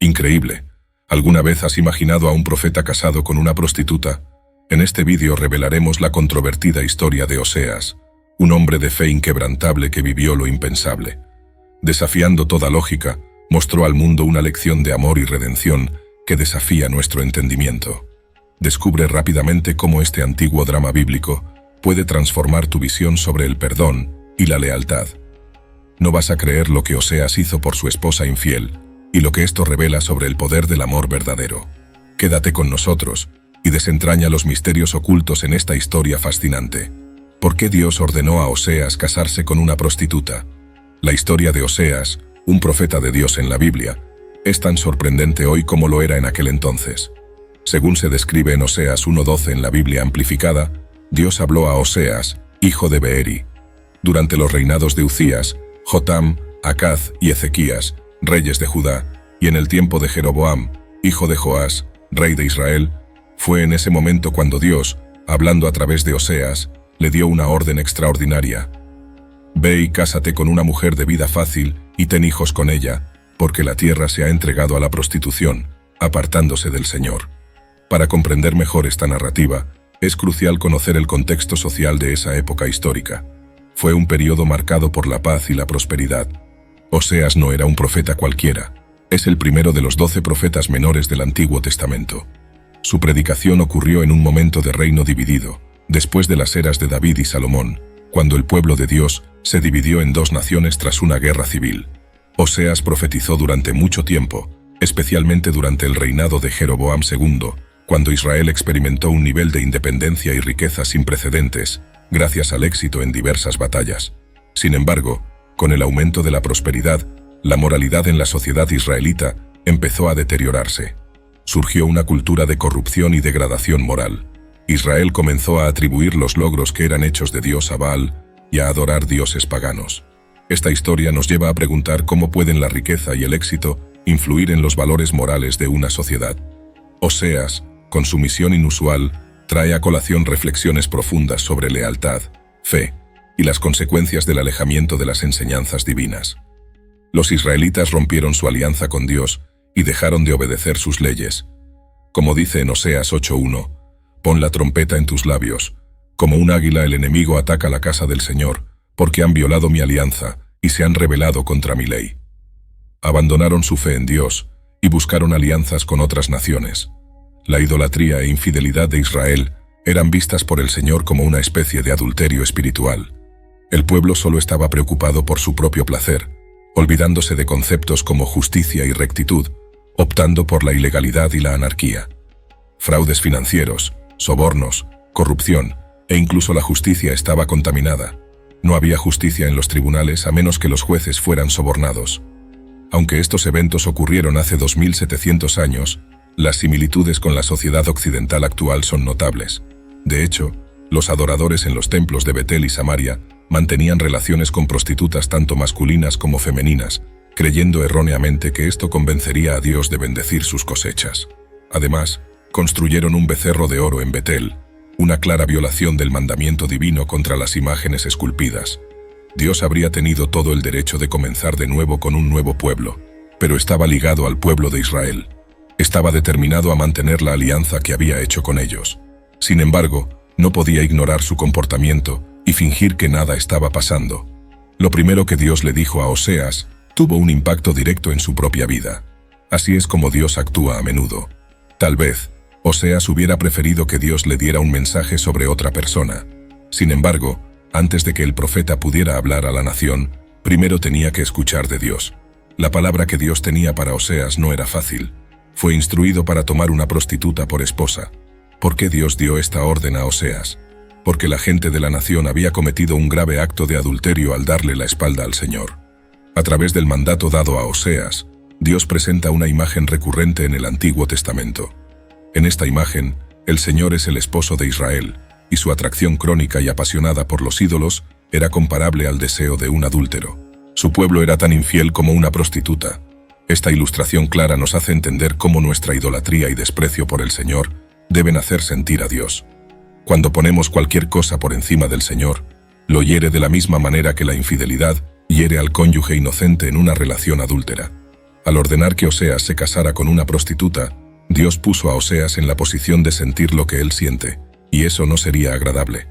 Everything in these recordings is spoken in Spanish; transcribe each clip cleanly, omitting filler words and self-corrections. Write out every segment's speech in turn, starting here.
Increíble. ¿Alguna vez has imaginado a un profeta casado con una prostituta? En este vídeo revelaremos la controvertida historia de Oseas, un hombre de fe inquebrantable que vivió lo impensable. Desafiando toda lógica, mostró al mundo una lección de amor y redención que desafía nuestro entendimiento. Descubre rápidamente cómo este antiguo drama bíblico puede transformar tu visión sobre el perdón y la lealtad. No vas a creer lo que Oseas hizo por su esposa infiel y lo que esto revela sobre el poder del amor verdadero. Quédate con nosotros y desentraña los misterios ocultos en esta historia fascinante. ¿Por qué Dios ordenó a Oseas casarse con una prostituta? La historia de Oseas, un profeta de Dios en la Biblia, es tan sorprendente hoy como lo era en aquel entonces. Según se describe en Oseas 1:12 en la Biblia amplificada, Dios habló a Oseas, hijo de Beeri. Durante los reinados de Uzías, Jotam, Acaz y Ezequías, reyes de Judá, y en el tiempo de Jeroboam, hijo de Joás, rey de Israel, fue en ese momento cuando Dios, hablando a través de Oseas, le dio una orden extraordinaria. Ve y cásate con una mujer de vida fácil y ten hijos con ella, porque la tierra se ha entregado a la prostitución, apartándose del Señor. Para comprender mejor esta narrativa, es crucial conocer el contexto social de esa época histórica. Fue un periodo marcado por la paz y la prosperidad. Oseas no era un profeta cualquiera, es el primero de los 12 profetas menores del Antiguo Testamento. Su predicación ocurrió en un momento de reino dividido, después de las eras de David y Salomón, cuando el pueblo de Dios se dividió en dos naciones tras una guerra civil. Oseas profetizó durante mucho tiempo, especialmente durante el reinado de Jeroboam II, cuando Israel experimentó un nivel de independencia y riqueza sin precedentes, gracias al éxito en diversas batallas. Sin embargo, con el aumento de la prosperidad, la moralidad en la sociedad israelita empezó a deteriorarse. Surgió una cultura de corrupción y degradación moral. Israel comenzó a atribuir los logros que eran hechos de Dios a Baal y a adorar dioses paganos. Esta historia nos lleva a preguntar cómo pueden la riqueza y el éxito influir en los valores morales de una sociedad. Oseas, con su misión inusual, trae a colación reflexiones profundas sobre lealtad, fe y las consecuencias del alejamiento de las enseñanzas divinas. Los israelitas rompieron su alianza con Dios y dejaron de obedecer sus leyes. Como dice en Oseas 8:1, pon la trompeta en tus labios. Como un águila el enemigo ataca la casa del Señor, porque han violado mi alianza y se han rebelado contra mi ley. Abandonaron su fe en Dios y buscaron alianzas con otras naciones. La idolatría e infidelidad de Israel eran vistas por el Señor como una especie de adulterio espiritual. El pueblo solo estaba preocupado por su propio placer, olvidándose de conceptos como justicia y rectitud, optando por la ilegalidad y la anarquía. Fraudes financieros, sobornos, corrupción e incluso la justicia estaba contaminada. No había justicia en los tribunales a menos que los jueces fueran sobornados. Aunque estos eventos ocurrieron hace 2700 años, las similitudes con la sociedad occidental actual son notables. De hecho, los adoradores en los templos de Betel y Samaria mantenían relaciones con prostitutas tanto masculinas como femeninas, creyendo erróneamente que esto convencería a Dios de bendecir sus cosechas. Además, construyeron un becerro de oro en Betel, una clara violación del mandamiento divino contra las imágenes esculpidas. Dios habría tenido todo el derecho de comenzar de nuevo con un nuevo pueblo, pero estaba ligado al pueblo de Israel. Estaba determinado a mantener la alianza que había hecho con ellos. Sin embargo, no podía ignorar su comportamiento y fingir que nada estaba pasando. Lo primero que Dios le dijo a Oseas tuvo un impacto directo en su propia vida. Así es como Dios actúa a menudo. Tal vez, Oseas hubiera preferido que Dios le diera un mensaje sobre otra persona. Sin embargo, antes de que el profeta pudiera hablar a la nación, primero tenía que escuchar de Dios. La palabra que Dios tenía para Oseas no era fácil. Fue instruido para tomar una prostituta por esposa. ¿Por qué Dios dio esta orden a Oseas? Porque la gente de la nación había cometido un grave acto de adulterio al darle la espalda al Señor. A través del mandato dado a Oseas, Dios presenta una imagen recurrente en el Antiguo Testamento. En esta imagen, el Señor es el esposo de Israel, y su atracción crónica y apasionada por los ídolos era comparable al deseo de un adúltero. Su pueblo era tan infiel como una prostituta. Esta ilustración clara nos hace entender cómo nuestra idolatría y desprecio por el Señor deben hacer sentir a Dios. Cuando ponemos cualquier cosa por encima del Señor, lo hiere de la misma manera que la infidelidad hiere al cónyuge inocente en una relación adúltera. Al ordenar que Oseas se casara con una prostituta, Dios puso a Oseas en la posición de sentir lo que él siente, y eso no sería agradable.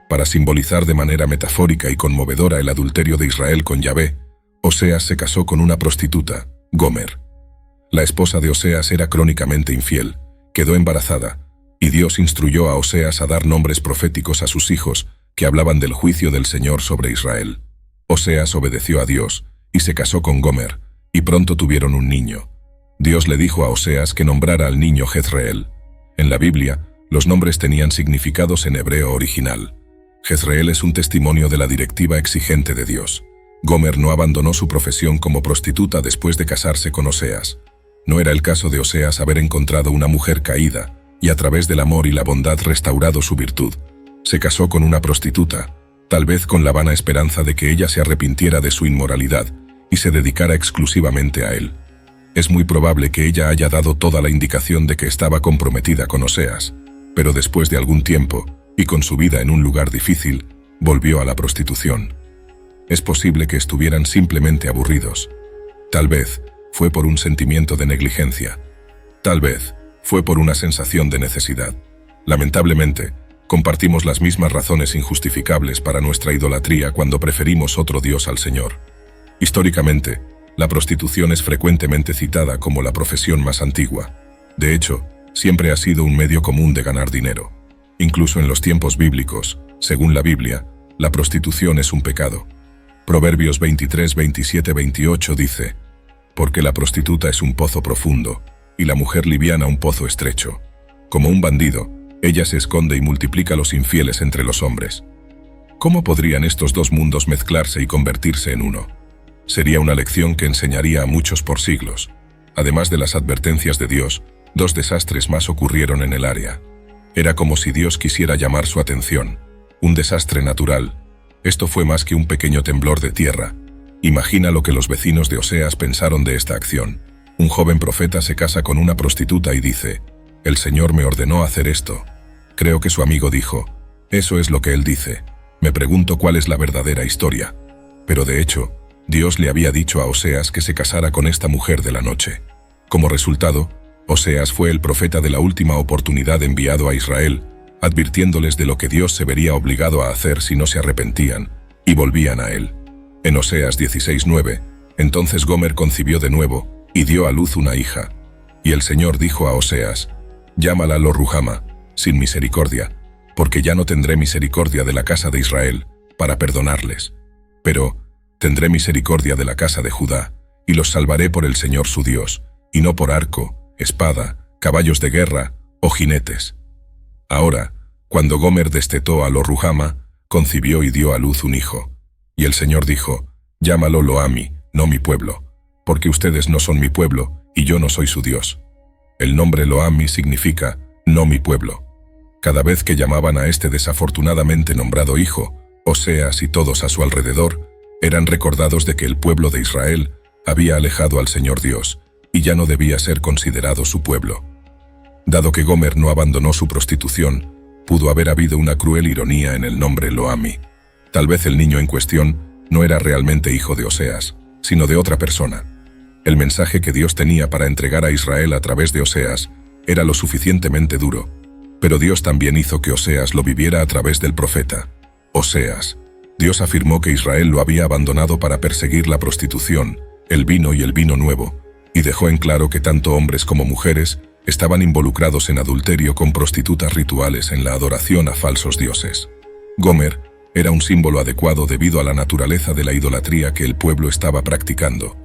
Para simbolizar de manera metafórica y conmovedora el adulterio de Israel con Yahvé, Oseas se casó con una prostituta, Gomer. La esposa de Oseas era crónicamente infiel, quedó embarazada, y Dios instruyó a Oseas a dar nombres proféticos a sus hijos que hablaban del juicio del Señor sobre Israel. Oseas obedeció a Dios y se casó con Gomer, y pronto tuvieron un niño. Dios le dijo a Oseas que nombrara al niño Jezreel. En la Biblia, los nombres tenían significados en hebreo original. Jezreel es un testimonio de la directiva exigente de Dios. Gomer no abandonó su profesión como prostituta después de casarse con Oseas. No era el caso de Oseas haber encontrado una mujer caída y a través del amor y la bondad restaurado su virtud. Se casó con una prostituta, tal vez con la vana esperanza de que ella se arrepintiera de su inmoralidad y se dedicara exclusivamente a él. Es muy probable que ella haya dado toda la indicación de que estaba comprometida con Oseas, pero después de algún tiempo, y con su vida en un lugar difícil, volvió a la prostitución. Es posible que estuvieran simplemente aburridos. Tal vez fue por un sentimiento de negligencia. Tal vez fue por una sensación de necesidad. Lamentablemente, compartimos las mismas razones injustificables para nuestra idolatría cuando preferimos otro Dios al Señor. Históricamente, la prostitución es frecuentemente citada como la profesión más antigua. De hecho, siempre ha sido un medio común de ganar dinero. Incluso en los tiempos bíblicos, según la Biblia, la prostitución es un pecado. Proverbios 23, 27, 28 dice: «Porque la prostituta es un pozo profundo, y la mujer liviana un pozo estrecho. Como un bandido, ella se esconde y multiplica los infieles entre los hombres». ¿Cómo podrían estos dos mundos mezclarse y convertirse en uno? Sería una lección que enseñaría a muchos por siglos. Además de las advertencias de Dios, dos desastres más ocurrieron en el área. Era como si Dios quisiera llamar su atención. Un desastre natural. Esto fue más que un pequeño temblor de tierra. Imagina lo que los vecinos de Oseas pensaron de esta acción. Un joven profeta se casa con una prostituta y dice: «El Señor me ordenó hacer esto». Creo que su amigo dijo: «Eso es lo que él dice. Me pregunto cuál es la verdadera historia». Pero de hecho, Dios le había dicho a Oseas que se casara con esta mujer de la noche. Como resultado, Oseas fue el profeta de la última oportunidad enviado a Israel, advirtiéndoles de lo que Dios se vería obligado a hacer si no se arrepentían y volvían a él. En Oseas 16:9, entonces Gomer concibió de nuevo y dio a luz una hija. Y el Señor dijo a Oseas: «Llámala Lo-Ruhama, sin misericordia, porque ya no tendré misericordia de la casa de Israel, para perdonarles. Pero tendré misericordia de la casa de Judá, y los salvaré por el Señor su Dios, y no por arco, espada, caballos de guerra o jinetes». Ahora, cuando Gomer destetó a Lo-Ruhama, concibió y dio a luz un hijo. Y el Señor dijo: «Llámalo Lo-Ami, no mi pueblo, porque ustedes no son mi pueblo, y yo no soy su Dios». El nombre Lo-Ami significa «no mi pueblo». Cada vez que llamaban a este desafortunadamente nombrado hijo, Oseas y todos a su alrededor, eran recordados de que el pueblo de Israel había alejado al Señor Dios, y ya no debía ser considerado su pueblo. Dado que Gomer no abandonó su prostitución, pudo haber habido una cruel ironía en el nombre Lo-Ami. Tal vez el niño en cuestión no era realmente hijo de Oseas, sino de otra persona. El mensaje que Dios tenía para entregar a Israel a través de Oseas era lo suficientemente duro, pero Dios también hizo que Oseas lo viviera a través del profeta Oseas. Dios afirmó que Israel lo había abandonado para perseguir la prostitución, el vino y el vino nuevo, y dejó en claro que tanto hombres como mujeres estaban involucrados en adulterio con prostitutas rituales en la adoración a falsos dioses. Gomer era un símbolo adecuado debido a la naturaleza de la idolatría que el pueblo estaba practicando.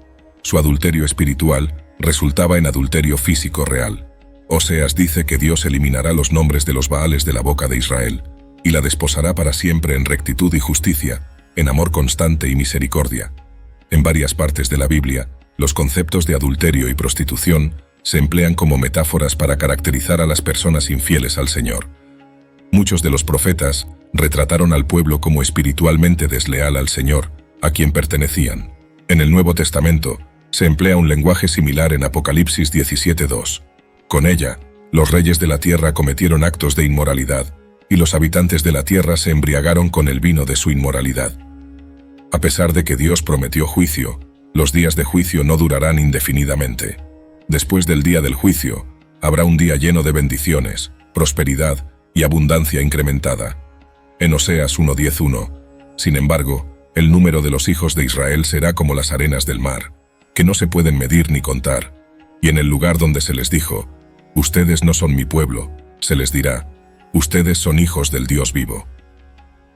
Su adulterio espiritual resultaba en adulterio físico real. Oseas dice que Dios eliminará los nombres de los Baales de la boca de Israel, y la desposará para siempre en rectitud y justicia, en amor constante y misericordia. En varias partes de la Biblia, los conceptos de adulterio y prostitución se emplean como metáforas para caracterizar a las personas infieles al Señor. Muchos de los profetas retrataron al pueblo como espiritualmente desleal al Señor, a quien pertenecían. En el Nuevo Testamento, se emplea un lenguaje similar en Apocalipsis 17:2. Con ella, los reyes de la tierra cometieron actos de inmoralidad, y los habitantes de la tierra se embriagaron con el vino de su inmoralidad. A pesar de que Dios prometió juicio, Los días de juicio no durarán indefinidamente. Después del día del juicio, habrá un día lleno de bendiciones, prosperidad y abundancia incrementada. En Oseas 1:10:1, sin embargo, el número de los hijos de Israel será como las arenas del mar, que no se pueden medir ni contar. Y en el lugar donde se les dijo, ustedes no son mi pueblo, se les dirá, ustedes son hijos del Dios vivo.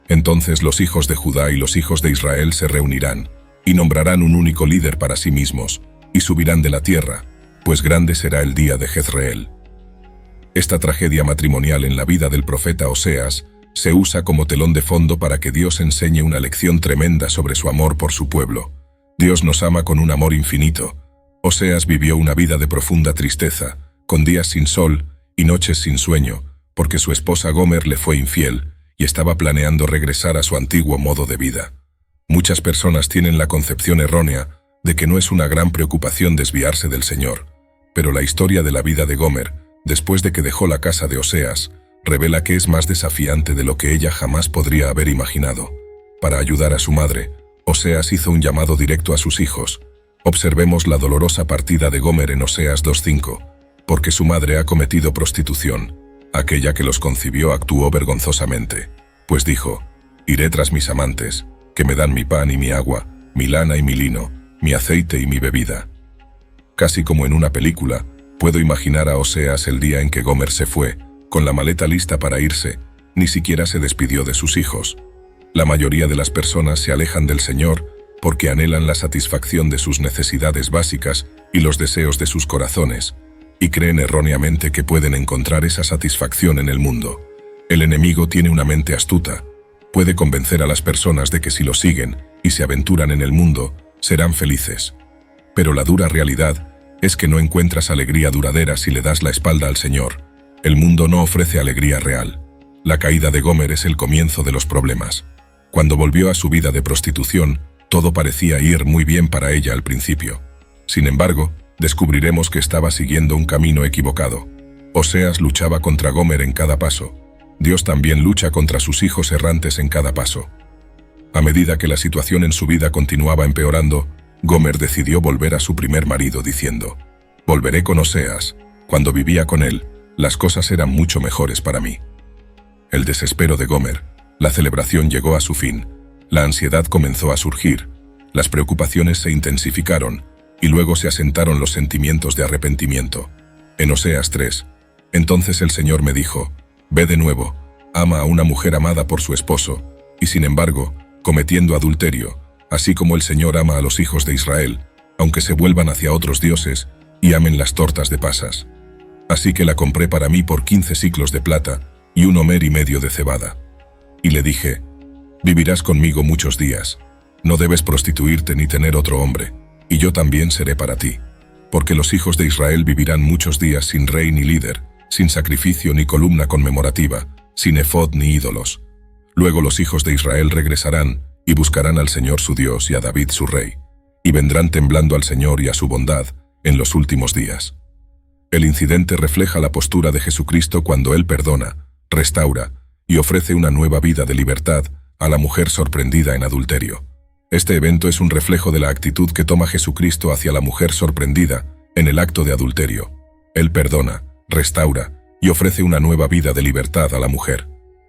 Entonces los hijos de Judá y los hijos de Israel se reunirán, y nombrarán un único líder para sí mismos, y subirán de la tierra, pues grande será el día de Jezreel. Esta tragedia matrimonial en la vida del profeta Oseas se usa como telón de fondo para que Dios enseñe una lección tremenda sobre su amor por su pueblo. Dios nos ama con un amor infinito. Oseas vivió una vida de profunda tristeza, con días sin sol y noches sin sueño, porque su esposa Gomer le fue infiel y estaba planeando regresar a su antiguo modo de vida. Muchas personas tienen la concepción errónea de que no es una gran preocupación desviarse del Señor, pero la historia de la vida de Gomer, después de que dejó la casa de Oseas, revela que es más desafiante de lo que ella jamás podría haber imaginado. Para ayudar a su madre, Oseas hizo un llamado directo a sus hijos. Observemos la dolorosa partida de Gomer en Oseas 2:5, porque su madre ha cometido prostitución. Aquella que los concibió actuó vergonzosamente, pues dijo, iré tras mis amantes, que me dan mi pan y mi agua, mi lana y mi lino, mi aceite y mi bebida. Casi como en una película, puedo imaginar a Oseas el día en que Gomer se fue, con la maleta lista para irse, ni siquiera se despidió de sus hijos. La mayoría de las personas se alejan del Señor porque anhelan la satisfacción de sus necesidades básicas y los deseos de sus corazones, y creen erróneamente que pueden encontrar esa satisfacción en el mundo. El enemigo tiene una mente astuta. Puede convencer a las personas de que si lo siguen y se aventuran en el mundo, serán felices. Pero la dura realidad es que no encuentras alegría duradera si le das la espalda al Señor. El mundo no ofrece alegría real. La caída de Gomer es el comienzo de los problemas. Cuando volvió a su vida de prostitución, todo parecía ir muy bien para ella al principio. Sin embargo, descubriremos que estaba siguiendo un camino equivocado. Oseas luchaba contra Gomer en cada paso. Dios también lucha contra sus hijos errantes en cada paso. A medida que la situación en su vida continuaba empeorando, Gomer decidió volver a su primer marido diciendo, volveré con Oseas. Cuando vivía con él, las cosas eran mucho mejores para mí. El desespero de Gomer, la celebración llegó a su fin, la ansiedad comenzó a surgir, las preocupaciones se intensificaron, y luego se asentaron los sentimientos de arrepentimiento. En Oseas 3, entonces el Señor me dijo, ve de nuevo, ama a una mujer amada por su esposo, y sin embargo, cometiendo adulterio, así como el Señor ama a los hijos de Israel, aunque se vuelvan hacia otros dioses, y amen las tortas de pasas. Así que la compré para mí por 15 siclos de plata, y 1 homer y medio de cebada. Y le dije, vivirás conmigo muchos días, no debes prostituirte ni tener otro hombre, y yo también seré para ti. Porque los hijos de Israel vivirán muchos días sin rey ni líder, sin sacrificio ni columna conmemorativa, sin efod ni ídolos. Luego los hijos de Israel regresarán, y buscarán al Señor su Dios y a David su rey, y vendrán temblando al Señor y a su bondad en los últimos días. El incidente refleja la postura de Jesucristo cuando Él perdona, restaura y ofrece una nueva vida de libertad a la mujer sorprendida en adulterio. Este evento es un reflejo de la actitud que toma Jesucristo hacia la mujer sorprendida en el acto de adulterio. Él perdona, restaura y ofrece una nueva vida de libertad a la mujer.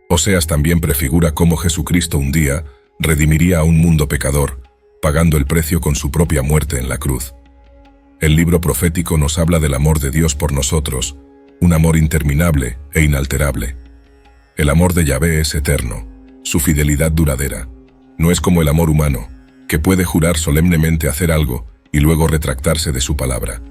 Oseas también prefigura cómo Jesucristo un día redimiría a un mundo pecador, pagando el precio con su propia muerte en la cruz. El libro profético nos habla del amor de Dios por nosotros, un amor interminable e inalterable. El amor de Yahvé es eterno, su fidelidad duradera. No es como el amor humano, que puede jurar solemnemente hacer algo y luego retractarse de su palabra.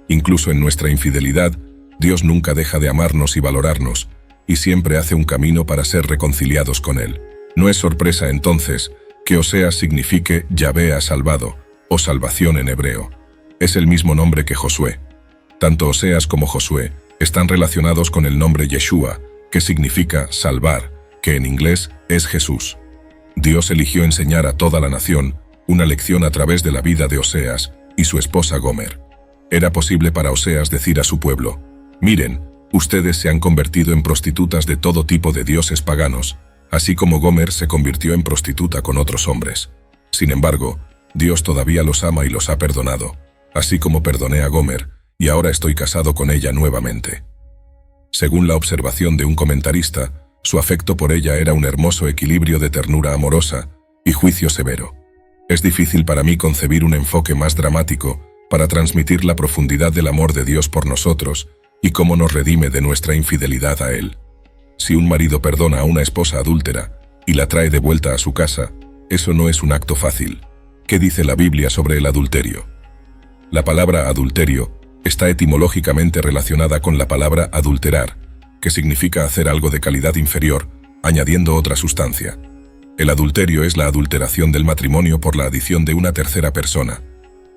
Incluso en nuestra infidelidad, Dios nunca deja de amarnos y valorarnos, y siempre hace un camino para ser reconciliados con Él. No es sorpresa entonces que Oseas signifique Yahvé ha salvado, o salvación en hebreo. Es el mismo nombre que Josué. Tanto Oseas como Josué están relacionados con el nombre Yeshua, que significa salvar, que en inglés es Jesús. Dios eligió enseñar a toda la nación una lección a través de la vida de Oseas y su esposa Gomer. Era posible para Oseas decir a su pueblo, miren, ustedes se han convertido en prostitutas de todo tipo de dioses paganos, así como Gomer se convirtió en prostituta con otros hombres. Sin embargo, Dios todavía los ama y los ha perdonado, así como perdoné a Gomer, y ahora estoy casado con ella nuevamente. Según la observación de un comentarista, su afecto por ella era un hermoso equilibrio de ternura amorosa y juicio severo. Es difícil para mí concebir un enfoque más dramático para transmitir la profundidad del amor de Dios por nosotros y cómo nos redime de nuestra infidelidad a Él. Si un marido perdona a una esposa adúltera y la trae de vuelta a su casa, eso no es un acto fácil. ¿Qué dice la Biblia sobre el adulterio? La palabra adulterio está etimológicamente relacionada con la palabra adulterar, que significa hacer algo de calidad inferior, añadiendo otra sustancia. El adulterio es la adulteración del matrimonio por la adición de una tercera persona.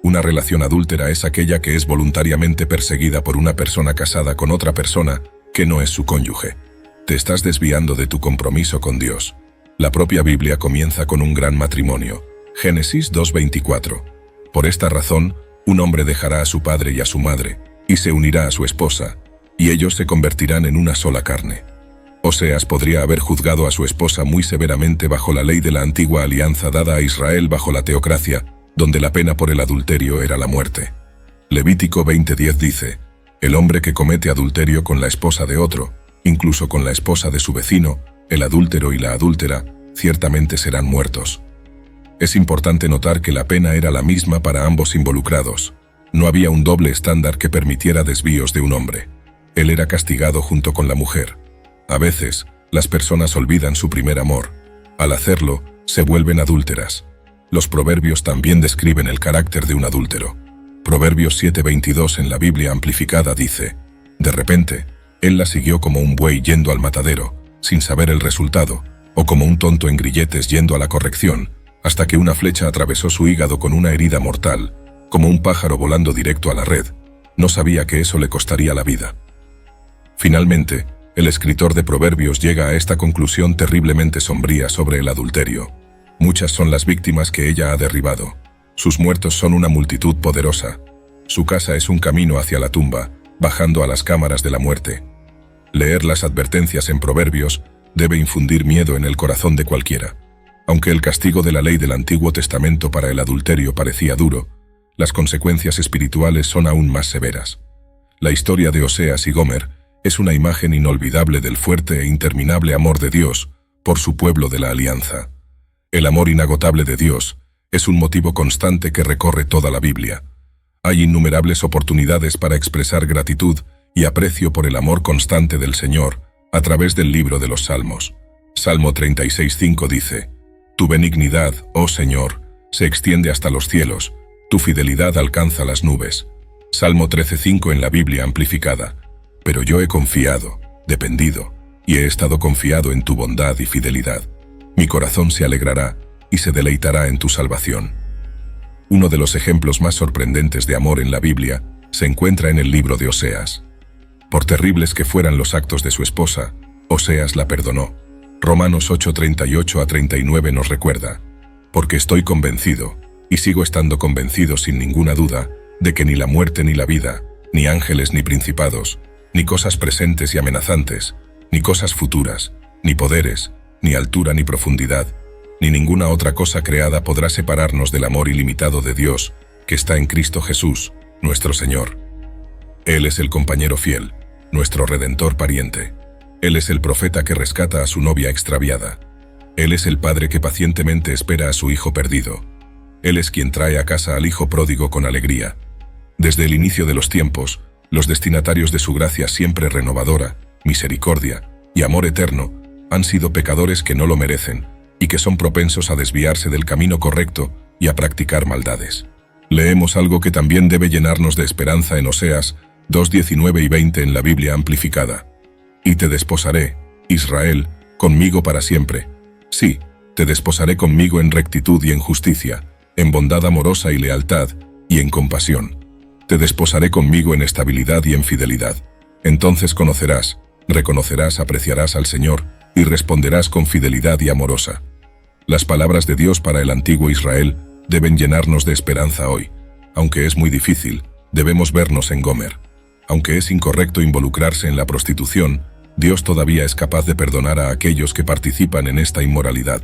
Una relación adúltera es aquella que es voluntariamente perseguida por una persona casada con otra persona que no es su cónyuge. Te estás desviando de tu compromiso con Dios. La propia Biblia comienza con un gran matrimonio. Génesis 2:24. Por esta razón, un hombre dejará a su padre y a su madre, y se unirá a su esposa, y ellos se convertirán en una sola carne. Oseas podría haber juzgado a su esposa muy severamente bajo la ley de la antigua alianza dada a Israel bajo la teocracia, donde la pena por el adulterio era la muerte. Levítico 20:10 dice, el hombre que comete adulterio con la esposa de otro, incluso con la esposa de su vecino, el adúltero y la adúltera, ciertamente serán muertos. Es importante notar que la pena era la misma para ambos involucrados. No había un doble estándar que permitiera desvíos de un hombre. Él era castigado junto con la mujer. A veces, las personas olvidan su primer amor. Al hacerlo, se vuelven adúlteras. Los proverbios también describen el carácter de un adúltero. Proverbios 7:22 en la Biblia amplificada dice, de repente, él la siguió como un buey yendo al matadero, sin saber el resultado, o como un tonto en grilletes yendo a la corrección, hasta que una flecha atravesó su hígado con una herida mortal, como un pájaro volando directo a la red. No sabía que eso le costaría la vida. Finalmente, el escritor de Proverbios llega a esta conclusión terriblemente sombría sobre el adulterio. Muchas son las víctimas que ella ha derribado. Sus muertos son una multitud poderosa. Su casa es un camino hacia la tumba, bajando a las cámaras de la muerte. Leer las advertencias en Proverbios debe infundir miedo en el corazón de cualquiera. Aunque el castigo de la ley del Antiguo Testamento para el adulterio parecía duro, las consecuencias espirituales son aún más severas. La historia de Oseas y Gomer es una imagen inolvidable del fuerte e interminable amor de Dios por su pueblo de la alianza. El amor inagotable de Dios es un motivo constante que recorre toda la Biblia. Hay innumerables oportunidades para expresar gratitud y aprecio por el amor constante del Señor a través del libro de los Salmos. Salmo 36:5 dice, tu benignidad, oh Señor, se extiende hasta los cielos, tu fidelidad alcanza las nubes. Salmo 13:5 en la Biblia amplificada. Pero yo he confiado, dependido, y he estado confiado en tu bondad y fidelidad. Mi corazón se alegrará y se deleitará en tu salvación. Uno de los ejemplos más sorprendentes de amor en la Biblia se encuentra en el libro de Oseas. Por terribles que fueran los actos de su esposa, Oseas la perdonó. Romanos 8:38-39 nos recuerda, porque estoy convencido, y sigo estando convencido sin ninguna duda, de que ni la muerte ni la vida, ni ángeles ni principados, ni cosas presentes y amenazantes, ni cosas futuras, ni poderes, ni altura ni profundidad, ni ninguna otra cosa creada podrá separarnos del amor ilimitado de Dios, que está en Cristo Jesús, nuestro Señor. Él es el compañero fiel, nuestro redentor pariente. Él es el profeta que rescata a su novia extraviada. Él es el padre que pacientemente espera a su hijo perdido. Él es quien trae a casa al hijo pródigo con alegría. Desde el inicio de los tiempos, los destinatarios de su gracia siempre renovadora, misericordia y amor eterno han sido pecadores que no lo merecen y que son propensos a desviarse del camino correcto y a practicar maldades. Leemos algo que también debe llenarnos de esperanza en Oseas 2:19 y 20 en la Biblia amplificada. Y te desposaré, Israel, conmigo para siempre. Sí, te desposaré conmigo en rectitud y en justicia, en bondad amorosa y lealtad, y en compasión. Te desposaré conmigo en estabilidad y en fidelidad. Entonces conocerás, reconocerás, apreciarás al Señor, y responderás con fidelidad y amorosa. Las palabras de Dios para el antiguo Israel deben llenarnos de esperanza hoy. Aunque es muy difícil, debemos vernos en Gomer. Aunque es incorrecto involucrarse en la prostitución, Dios todavía es capaz de perdonar a aquellos que participan en esta inmoralidad.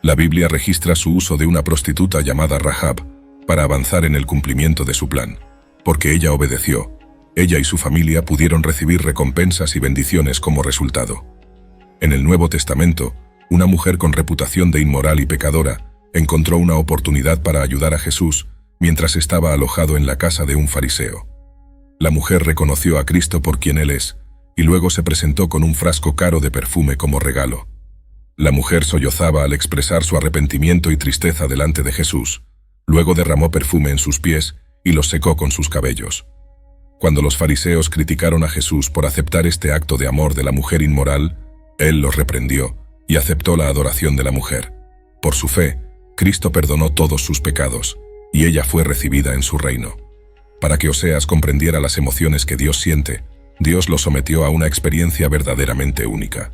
La Biblia registra su uso de una prostituta llamada Rahab para avanzar en el cumplimiento de su plan. Porque ella obedeció, ella y su familia pudieron recibir recompensas y bendiciones como resultado. En el Nuevo Testamento, una mujer con reputación de inmoral y pecadora encontró una oportunidad para ayudar a Jesús mientras estaba alojado en la casa de un fariseo. La mujer reconoció a Cristo por quien Él es, y luego se presentó con un frasco caro de perfume como regalo. La mujer sollozaba al expresar su arrepentimiento y tristeza delante de Jesús. Luego derramó perfume en sus pies y los secó con sus cabellos. Cuando los fariseos criticaron a Jesús por aceptar este acto de amor de la mujer inmoral, Él los reprendió y aceptó la adoración de la mujer. Por su fe, Cristo perdonó todos sus pecados, y ella fue recibida en su reino. Para que Oseas comprendiera las emociones que Dios siente, Dios lo sometió a una experiencia verdaderamente única.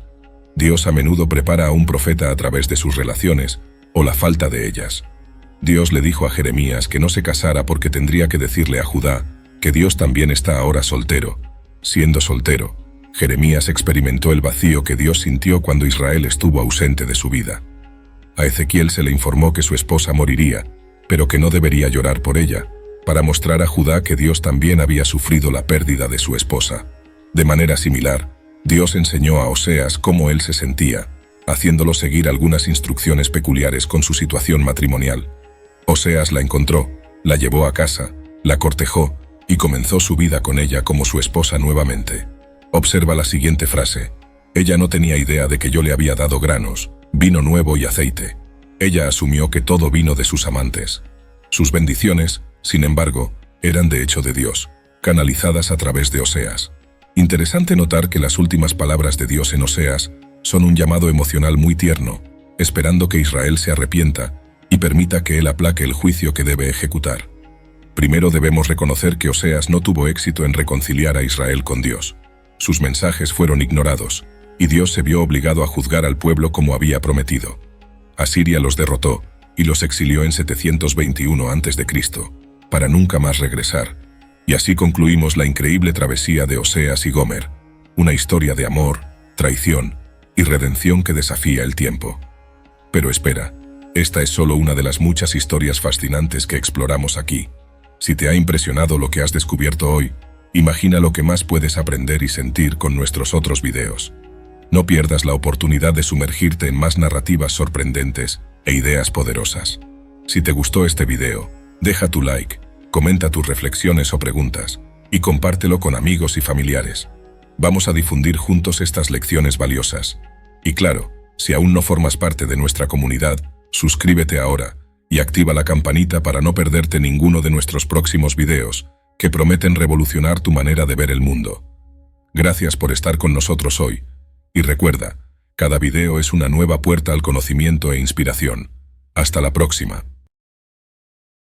Dios a menudo prepara a un profeta a través de sus relaciones, o la falta de ellas. Dios le dijo a Jeremías que no se casara porque tendría que decirle a Judá que Dios también está ahora soltero. Siendo soltero, Jeremías experimentó el vacío que Dios sintió cuando Israel estuvo ausente de su vida. A Ezequiel se le informó que su esposa moriría, pero que no debería llorar por ella, para mostrar a Judá que Dios también había sufrido la pérdida de su esposa. De manera similar, Dios enseñó a Oseas cómo él se sentía, haciéndolo seguir algunas instrucciones peculiares con su situación matrimonial. Oseas la encontró, la llevó a casa, la cortejó y comenzó su vida con ella como su esposa nuevamente. Observa la siguiente frase: ella no tenía idea de que yo le había dado granos, vino nuevo y aceite. Ella asumió que todo vino de sus amantes. Sus bendiciones, sin embargo, eran de hecho de Dios, canalizadas a través de Oseas. Interesante notar que las últimas palabras de Dios en Oseas son un llamado emocional muy tierno, esperando que Israel se arrepienta y permita que Él aplaque el juicio que debe ejecutar. Primero debemos reconocer que Oseas no tuvo éxito en reconciliar a Israel con Dios. Sus mensajes fueron ignorados, y Dios se vio obligado a juzgar al pueblo como había prometido. Asiria los derrotó y los exilió en 721 a.C., para nunca más regresar. Y así concluimos la increíble travesía de Oseas y Gomer, una historia de amor, traición y redención que desafía el tiempo. Pero espera, esta es solo una de las muchas historias fascinantes que exploramos aquí. Si te ha impresionado lo que has descubierto hoy, imagina lo que más puedes aprender y sentir con nuestros otros videos. No pierdas la oportunidad de sumergirte en más narrativas sorprendentes e ideas poderosas. Si te gustó este video, deja tu like, comenta tus reflexiones o preguntas, y compártelo con amigos y familiares. Vamos a difundir juntos estas lecciones valiosas. Y claro, si aún no formas parte de nuestra comunidad, suscríbete ahora y activa la campanita para no perderte ninguno de nuestros próximos videos, que prometen revolucionar tu manera de ver el mundo. Gracias por estar con nosotros hoy. Y recuerda, cada video es una nueva puerta al conocimiento e inspiración. Hasta la próxima.